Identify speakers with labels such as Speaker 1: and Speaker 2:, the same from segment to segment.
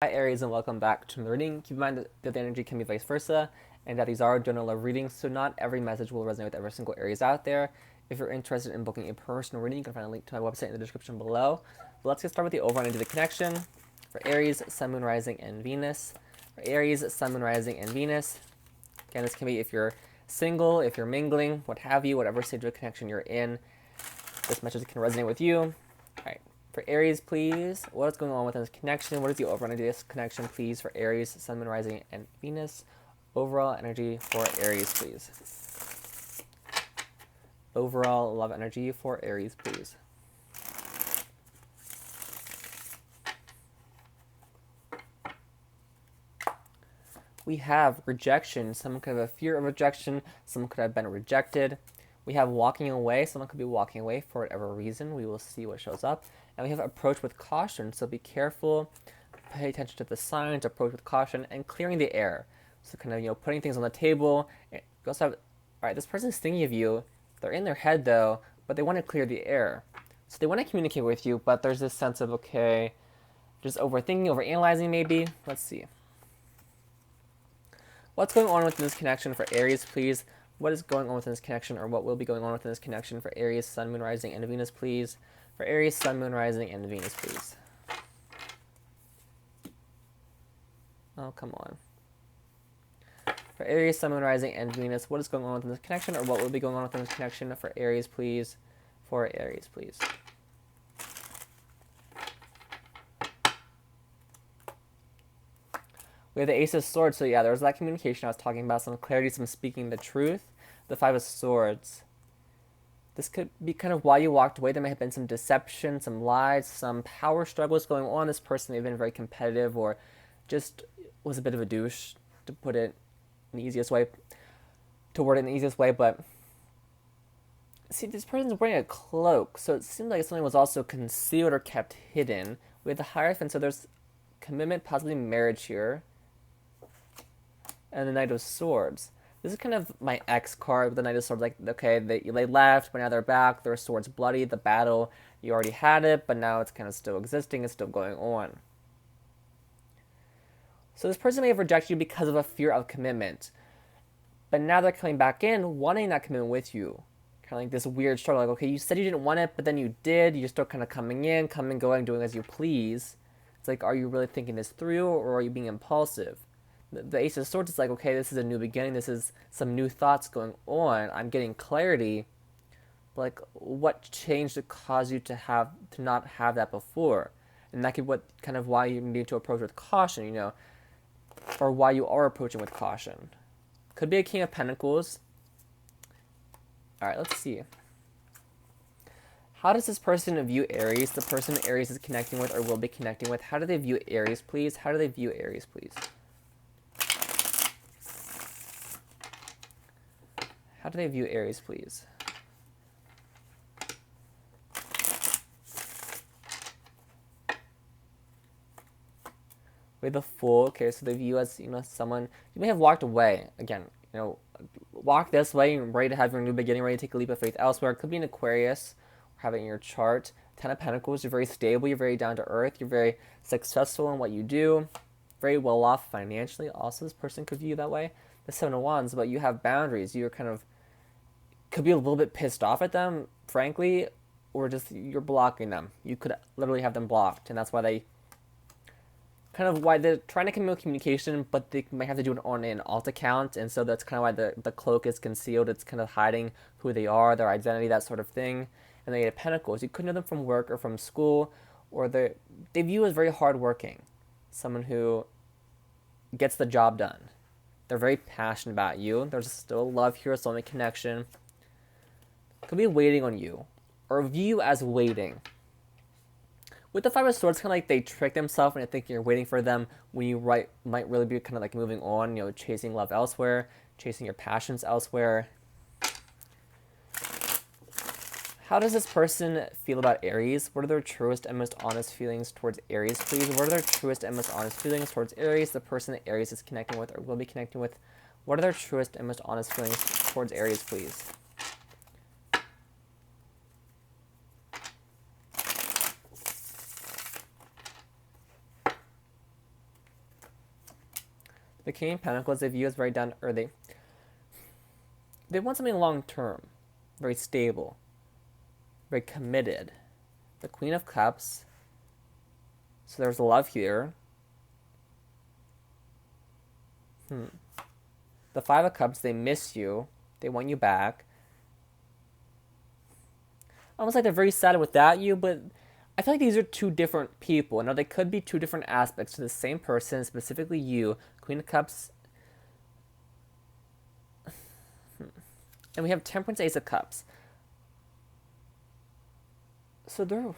Speaker 1: Hi Aries, and welcome back to the reading. Keep in mind that the energy can be vice versa and that these are general love readings, so not every message will resonate with every single Aries out there. If you're interested in booking a personal reading, you can find a link to my website in the description below. But let's get started with the overall energy of the connection for Aries, Sun, Moon, Rising, and Venus. For Aries, Sun, Moon, Rising, and Venus. Again, this can be if you're single, if you're mingling, what have you, whatever stage of connection you're in. This message can resonate with you. All right. For Aries, please, what is going on with this connection? What is the overall energy of this connection, please, for Aries, Sun, Moon, Rising, and Venus? Overall energy for Aries, please. Overall love energy for Aries, please. We have rejection. Someone could have a fear of rejection. Someone could have been rejected. We have walking away. Someone could be walking away for whatever reason. We will see what shows up. And we have approach with caution. So be careful. Pay attention to the signs. Approach with caution and clearing the air. So kind of putting things on the table. You also have, all right, this person's thinking of you. They're in their head though, but they want to clear the air. So they want to communicate with you, but there's this sense of okay, just overthinking, overanalyzing maybe. Let's see. What's going on within this connection for Aries, please? What is going on within this connection, or what will be going on within this connection for Aries, Sun, Moon, Rising, and Venus, please? For Aries, Sun, Moon, Rising, and Venus, please. Oh, come on. For Aries, Sun, Moon, Rising, and Venus, what is going on within this connection, or what will be going on within this connection for Aries, please? For Aries, please. We have the Ace of Swords, so yeah, there was that communication I was talking about, some clarity, some speaking the truth. The Five of Swords. This could be kind of why you walked away. There may have been some deception, some lies, some power struggles going on. This person may have been very competitive or just was a bit of a douche, to put it in the easiest way, to word it in the easiest way, but see, this person's wearing a cloak, so it seems like something was also concealed or kept hidden. We have the Hierophant, so there's commitment, possibly marriage here. And the Knight of Swords. This is kind of my ex card with the Knight of Swords. Like, okay, they left, but now they're back. Their swords bloody. The battle, you already had it, but now it's kind of still existing. It's still going on. So this person may have rejected you because of a fear of commitment. But now they're coming back in, wanting that commitment with you. Kind of like this weird struggle. Like, okay, you said you didn't want it, but then you did. You're still kind of coming in, coming, going, doing as you please. It's like, are you really thinking this through, or are you being impulsive? The Ace of Swords is like, okay, this is a new beginning. This is some new thoughts going on. I'm getting clarity. But like, what changed to cause you to not have that before? And that could be what kind of why you need to approach with caution, or why you are approaching with caution. Could be a King of Pentacles. All right, let's see. How does this person view Aries? The person Aries is connecting with or will be connecting with. How do they view Aries, please? How do they view Aries, please? How do they view Aries, please? With the Fool, okay, so they view as, someone, you may have walked away, again, walk this way, and ready to have your new beginning, ready to take a leap of faith elsewhere. It could be an Aquarius, or have it in your chart. Ten of Pentacles, you're very stable, you're very down to earth, you're very successful in what you do, very well off financially. Also, this person could view you that way. The Seven of Wands, but you have boundaries. You're kind of, could be a little bit pissed off at them, frankly, or just you're blocking them. You could literally have them blocked, and that's why they're trying to commit communication, but they might have to do it on an alt account, and so that's kind of why the cloak is concealed. It's kind of hiding who they are, their identity, that sort of thing. And the Eight of Pentacles, you could know them from work or from school, or they view as very hardworking, someone who gets the job done. They're very passionate about you. There's still love here, soulmate connection. Could be waiting on you, or view you as waiting. With the Five of Swords, kind of like they trick themselves into thinking you're waiting for them when you might really be kind of like moving on, chasing love elsewhere, chasing your passions elsewhere. How does this person feel about Aries? What are their truest and most honest feelings towards Aries, please? What are their truest and most honest feelings towards Aries, the person that Aries is connecting with or will be connecting with? What are their truest and most honest feelings towards Aries, please? The King of Pentacles they view as very done, or they want something long term, very stable, very committed. The Queen of Cups. So there's love here. The Five of Cups, they miss you. They want you back. Almost like they're very sad without you, but I feel like these are two different people. Now, they could be two different aspects to the same person, specifically you. Queen of Cups. And we have Temperance, Ace of Cups. So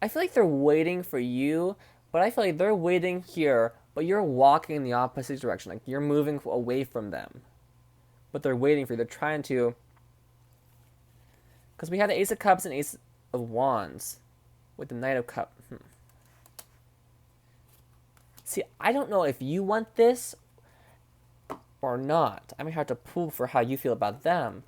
Speaker 1: I feel like they're waiting for you, but I feel like they're waiting here, but you're walking in the opposite direction. Like, you're moving away from them. But they're waiting for you. They're trying to... Because we have the Ace of Cups and Ace of Wands with the Knight of Cups. See, I don't know if you want this or not. I may have to pull for how you feel about them.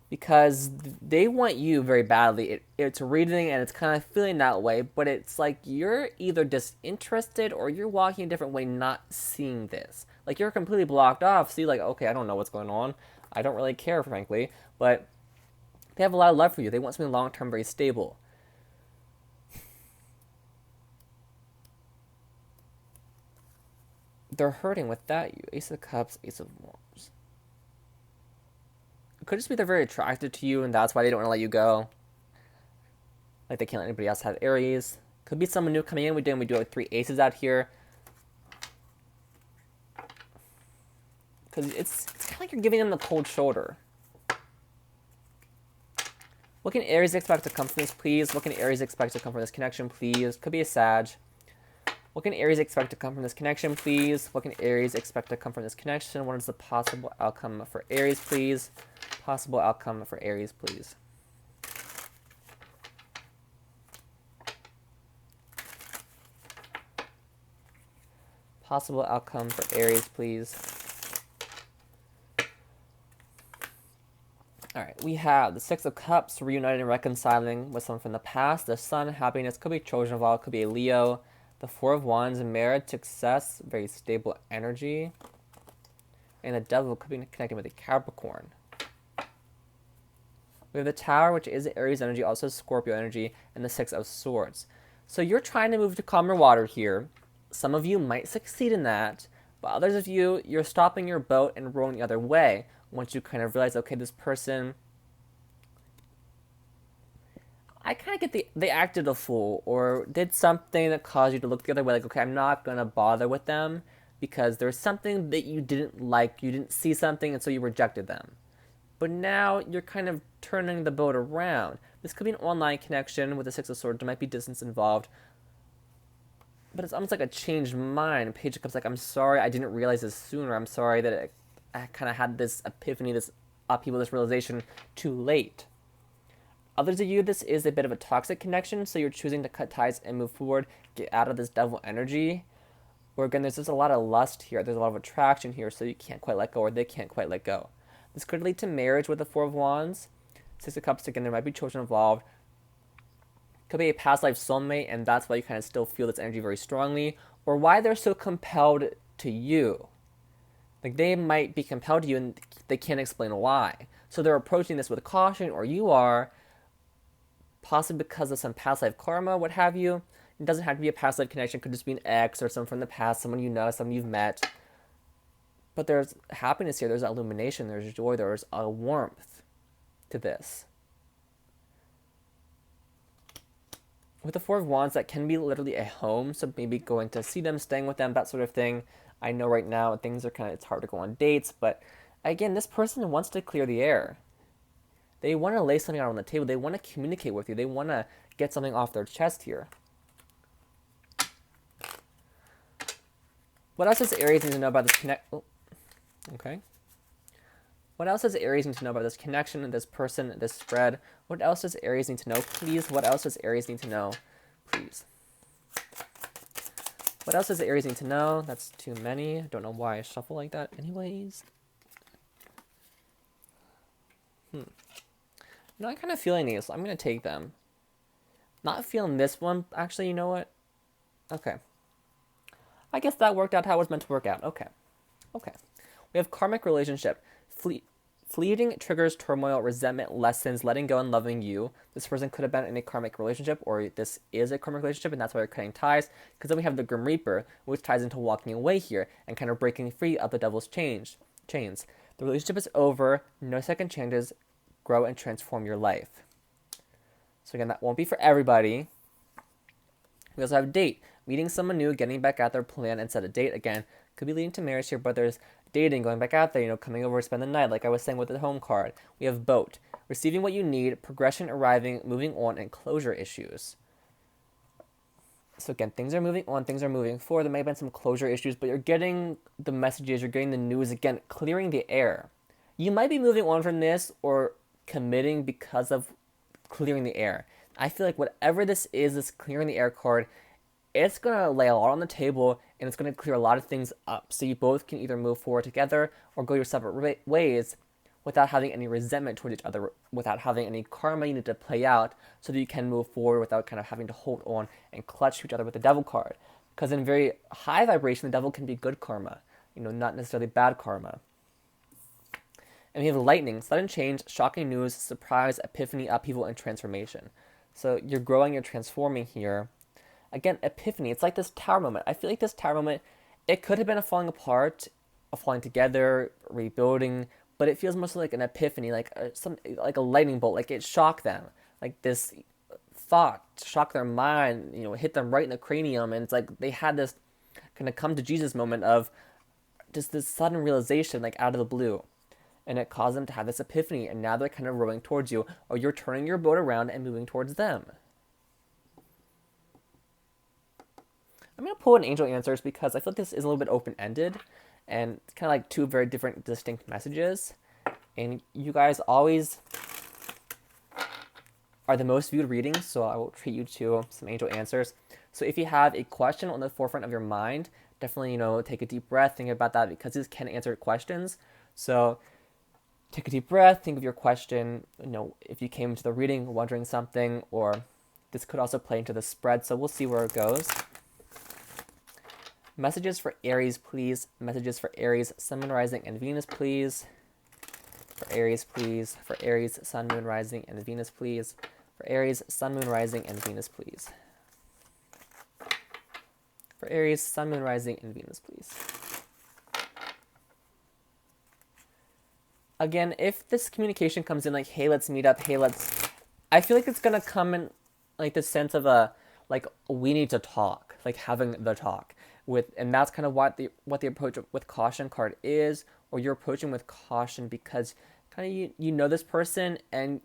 Speaker 1: Because they want you very badly. It's reading and it's kind of feeling that way, but it's like you're either disinterested or you're walking a different way, not seeing this. Like, you're completely blocked off. See, like, okay, I don't know what's going on. I don't really care, frankly. But they have a lot of love for you. They want something long-term, very stable. They're hurting without you. Ace of Cups, Ace of Wands. It could just be they're very attracted to you, and that's why they don't want to let you go. Like, they can't let anybody else have Aries. Could be someone new coming in. We do like 3 aces out here. Because it's kind of like you're giving them the cold shoulder. What can Aries expect to come from this, please? What can Aries expect to come from this connection, please? Could be a Sag. What can Aries expect to come from this connection, please? What can Aries expect to come from this connection? What is the possible outcome for Aries, please? Possible outcome for Aries, please. Possible outcome for Aries, please. Alright, we have the Six of Cups, reuniting and reconciling with someone from the past. The Sun, happiness, could be children involved, could be a Leo. The Four of Wands, marriage, success, very stable energy. And the Devil could be connected with a Capricorn. We have the Tower, which is Aries energy, also Scorpio energy, and the Six of Swords. So you're trying to move to calmer water here. Some of you might succeed in that, but others of you, you're stopping your boat and rowing the other way. Once you kind of realize, okay, this person, I kind of get they acted a fool or did something that caused you to look the other way. Like, okay, I'm not going to bother with them because there's something that you didn't like. You didn't see something, and so you rejected them. But now you're kind of turning the boat around. This could be an online connection with the Six of Swords. There might be distance involved. But it's almost like a changed mind. Page of Cups like, I'm sorry I didn't realize this sooner. I'm sorry that I kind of had this epiphany, this upheaval, this realization too late. Others of you, this is a bit of a toxic connection, so you're choosing to cut ties and move forward, get out of this devil energy. Or again, there's just a lot of lust here. There's a lot of attraction here, so you can't quite let go, or they can't quite let go. This could lead to marriage with the Four of Wands. Six of Cups, again, there might be children involved. Could be a past life soulmate, and that's why you kind of still feel this energy very strongly. Or why they're so compelled to you. Like, they might be compelled to you, and they can't explain why. So they're approaching this with caution, or you are, possibly because of some past life karma, what have you. It doesn't have to be a past life connection. It could just be an ex or someone from the past, someone you know, someone you've met. But there's happiness here. There's illumination. There's joy. There's a warmth to this. With the Four of Wands, that can be literally a home. So maybe going to see them, staying with them, that sort of thing. I know right now things are it's hard to go on dates. But again, this person wants to clear the air. They want to lay something out on the table. They want to communicate with you. They want to get something off their chest here. What else does Aries need to know about this Okay. What else does Aries need to know about this connection, this person, this spread? What else does Aries need to know, please? What else does Aries need to know, please? What else does Aries need to know? That's too many. I don't know why I shuffle like that. Anyways. You know, I'm kind of feeling these, so I'm going to take them. Not feeling this one. Actually, you know what? Okay. I guess that worked out how it was meant to work out. Okay. Okay. We have karmic relationship. Fleeting triggers turmoil, resentment, lessons, letting go and loving you. This person could have been in a karmic relationship, or this is a karmic relationship, and that's why you're cutting ties. Because then we have the Grim Reaper, which ties into walking away here and kind of breaking free of the devil's chains. The relationship is over. No second chances. Grow and transform your life. So again, that won't be for everybody. We also have date. Meeting someone new, getting back at their plan and set a date. Again, could be leading to marriage here, but there's dating, going back out there, coming over to spend the night, like I was saying with the home card. We have boat. Receiving what you need, progression arriving, moving on, and closure issues. So again, things are moving on, things are moving forward. There may have been some closure issues, but you're getting the messages, you're getting the news, again, clearing the air. You might be moving on from this or committing because of clearing the air. I feel like whatever this is, this clearing the air card, it's going to lay a lot on the table and it's going to clear a lot of things up. So you both can either move forward together or go your separate ways without having any resentment toward each other, without having any karma you need to play out so that you can move forward without kind of having to hold on and clutch to each other with the devil card. Because in very high vibration, the devil can be good karma, not necessarily bad karma. And we have lightning, sudden change, shocking news, surprise, epiphany, upheaval, and transformation. So you're growing, you're transforming here. Again, epiphany, it's like this tower moment. I feel like this tower moment, it could have been a falling apart, a falling together, rebuilding, but it feels mostly like an epiphany, like a lightning bolt, like it shocked them. Like this thought shocked their mind, hit them right in the cranium, and it's like they had this kind of come to Jesus moment of just this sudden realization, like out of the blue. And it caused them to have this epiphany, and now they're kind of rowing towards you, or you're turning your boat around and moving towards them. I'm going to pull in angel answers because I feel like this is a little bit open-ended, and it's kind of like two very different, distinct messages. And you guys always are the most viewed readings, so I will treat you to some angel answers. So if you have a question on the forefront of your mind, definitely, take a deep breath, think about that, because these can answer questions. So take a deep breath, think of your question, if you came into the reading wondering something, or this could also play into the spread, so we'll see where it goes. Messages for Aries, please. Messages for Aries, Sun, Moon, Rising, and Venus, please. For Aries, please. For Aries, Sun, Moon, Rising, and Venus, please. For Aries, Sun, Moon, Rising, and Venus, please. For Aries, Sun, Moon, Rising, and Venus, please. Again, if this communication comes in like, hey, let's meet up, I feel like it's going to come in like the sense of we need to talk, like having the talk. And that's kind of what the approach with caution card is, or you're approaching with caution because kind of you know this person and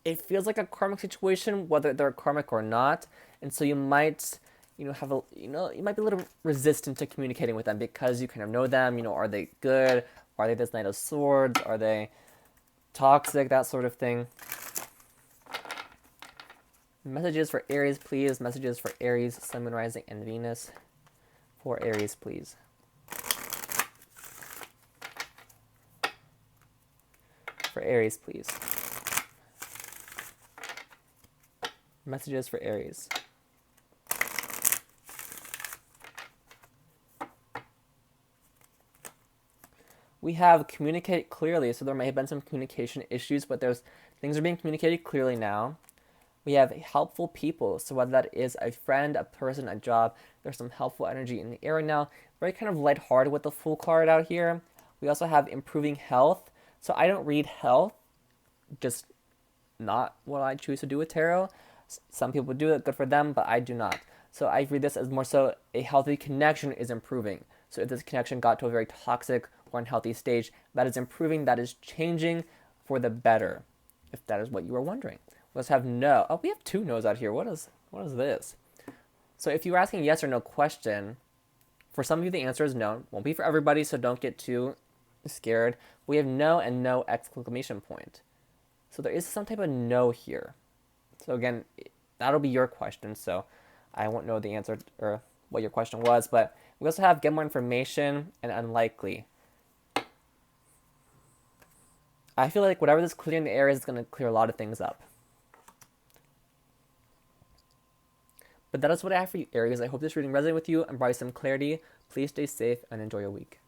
Speaker 1: it feels like a karmic situation, whether they're karmic or not, and so you might have you might be a little resistant to communicating with them because you kind of know them. Are they good? Are they this Knight of Swords? Are they toxic? That sort of thing. Messages for Aries, please. Messages for Aries, Sun, Moon, Rising, and Venus. For Aries, please. For Aries, please. Messages for Aries. We have communicate clearly, so there may have been some communication issues, but things are being communicated clearly now. We have helpful people, so whether that is a friend, a person, a job, there's some helpful energy in the air right now. Very kind of lighthearted with the Fool card out here. We also have improving health. So I don't read health, just not what I choose to do with tarot. Some people do it, good for them, but I do not. So I read this as more so a healthy connection is improving. So if this connection got to a very toxic or unhealthy stage, that is improving, that is changing for the better, if that is what you were wondering. Let's have no. Oh, we have two no's out here. What is this? So if you're asking yes or no question, for some of you the answer is no. Won't be for everybody, so don't get too scared. We have no and no exclamation point. So there is some type of no here. So again, that'll be your question. So I won't know the answer or what your question was, but we also have get more information and unlikely. I feel like whatever this clearing the air is going to clear a lot of things up. But that is what I have for you, Aries. I hope this reading resonated with you and brought you some clarity. Please stay safe and enjoy your week.